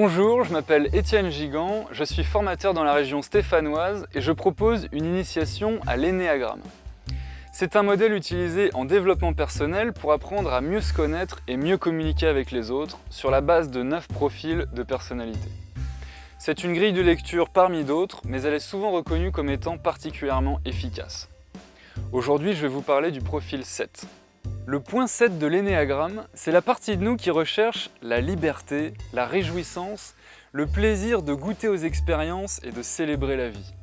Bonjour, je m'appelle Étienne Gigant, je suis formateur dans la région stéphanoise et je propose une initiation à l'énéagramme. C'est un modèle utilisé en développement personnel pour apprendre à mieux se connaître et mieux communiquer avec les autres sur la base de 9 profils de personnalité. C'est une grille de lecture parmi d'autres, mais elle est souvent reconnue comme étant particulièrement efficace. Aujourd'hui, je vais vous parler du profil 7. Le point 7 de l'énéagramme, c'est la partie de nous qui recherche la liberté, la réjouissance, le plaisir de goûter aux expériences et de célébrer la vie.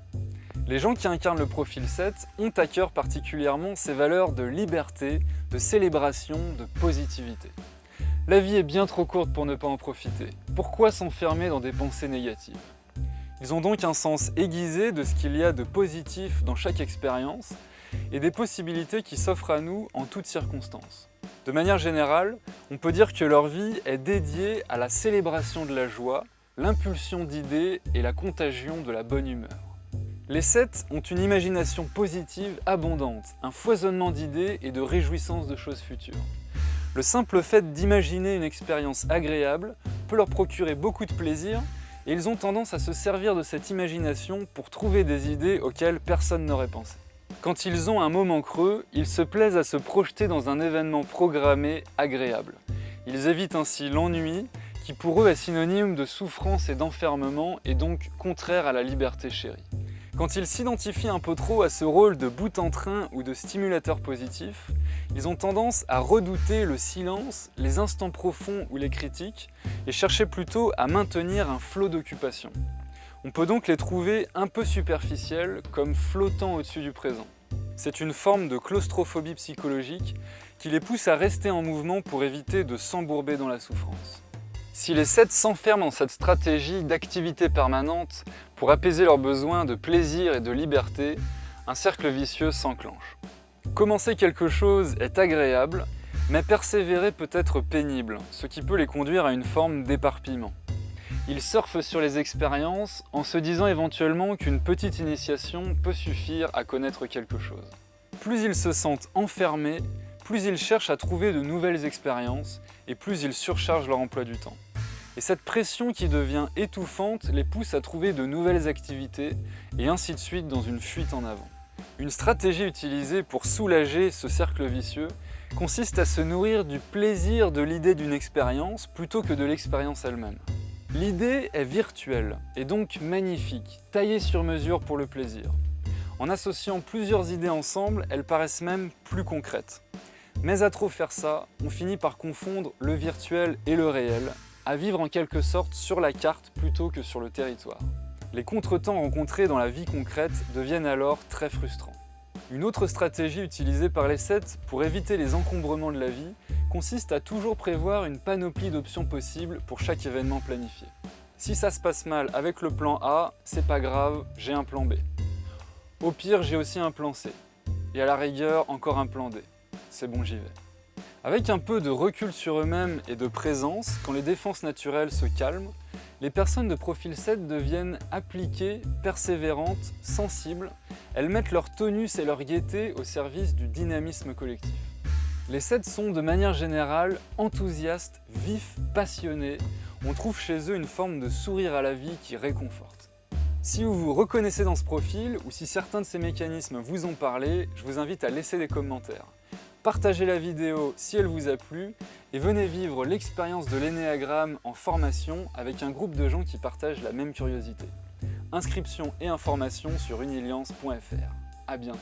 Les gens qui incarnent le profil 7 ont à cœur particulièrement ces valeurs de liberté, de célébration, de positivité. La vie est bien trop courte pour ne pas en profiter. Pourquoi s'enfermer dans des pensées négatives? Ils ont donc un sens aiguisé de ce qu'il y a de positif dans chaque expérience et des possibilités qui s'offrent à nous en toutes circonstances. De manière générale, on peut dire que leur vie est dédiée à la célébration de la joie, l'impulsion d'idées et la contagion de la bonne humeur. Les 7 ont une imagination positive abondante, un foisonnement d'idées et de réjouissances de choses futures. Le simple fait d'imaginer une expérience agréable peut leur procurer beaucoup de plaisir et ils ont tendance à se servir de cette imagination pour trouver des idées auxquelles personne n'aurait pensé. Quand ils ont un moment creux, ils se plaisent à se projeter dans un événement programmé agréable. Ils évitent ainsi l'ennui, qui pour eux est synonyme de souffrance et d'enfermement et donc contraire à la liberté chérie. Quand ils s'identifient un peu trop à ce rôle de boute en train ou de stimulateur positif, ils ont tendance à redouter le silence, les instants profonds ou les critiques et chercher plutôt à maintenir un flot d'occupation. On peut donc les trouver un peu superficiels, comme flottant au-dessus du présent. C'est une forme de claustrophobie psychologique qui les pousse à rester en mouvement pour éviter de s'embourber dans la souffrance. Si les 7 s'enferment dans cette stratégie d'activité permanente pour apaiser leurs besoins de plaisir et de liberté, un cercle vicieux s'enclenche. Commencer quelque chose est agréable, mais persévérer peut être pénible, ce qui peut les conduire à une forme d'éparpillement. Ils surfent sur les expériences en se disant éventuellement qu'une petite initiation peut suffire à connaître quelque chose. Plus ils se sentent enfermés, plus ils cherchent à trouver de nouvelles expériences et plus ils surchargent leur emploi du temps. Et cette pression qui devient étouffante les pousse à trouver de nouvelles activités et ainsi de suite dans une fuite en avant. Une stratégie utilisée pour soulager ce cercle vicieux consiste à se nourrir du plaisir de l'idée d'une expérience plutôt que de l'expérience elle-même. L'idée est virtuelle et donc magnifique, taillée sur mesure pour le plaisir. En associant plusieurs idées ensemble, elles paraissent même plus concrètes. Mais à trop faire ça, on finit par confondre le virtuel et le réel, à vivre en quelque sorte sur la carte plutôt que sur le territoire. Les contretemps rencontrés dans la vie concrète deviennent alors très frustrants. Une autre stratégie utilisée par les 7 pour éviter les encombrements de la vie consiste à toujours prévoir une panoplie d'options possibles pour chaque événement planifié. Si ça se passe mal avec le plan A, c'est pas grave, j'ai un plan B. Au pire, j'ai aussi un plan C. Et à la rigueur, encore un plan D. C'est bon, j'y vais. Avec un peu de recul sur eux-mêmes et de présence, quand les défenses naturelles se calment, les personnes de profil 7 deviennent appliquées, persévérantes, sensibles. Elles mettent leur tonus et leur gaieté au service du dynamisme collectif. Les 7 sont de manière générale enthousiastes, vifs, passionnés. On trouve chez eux une forme de sourire à la vie qui réconforte. Si vous vous reconnaissez dans ce profil ou si certains de ces mécanismes vous ont parlé, je vous invite à laisser des commentaires. Partagez la vidéo si elle vous a plu et venez vivre l'expérience de l'énéagramme en formation avec un groupe de gens qui partagent la même curiosité. Inscription et informations sur uniliance.fr. À bientôt.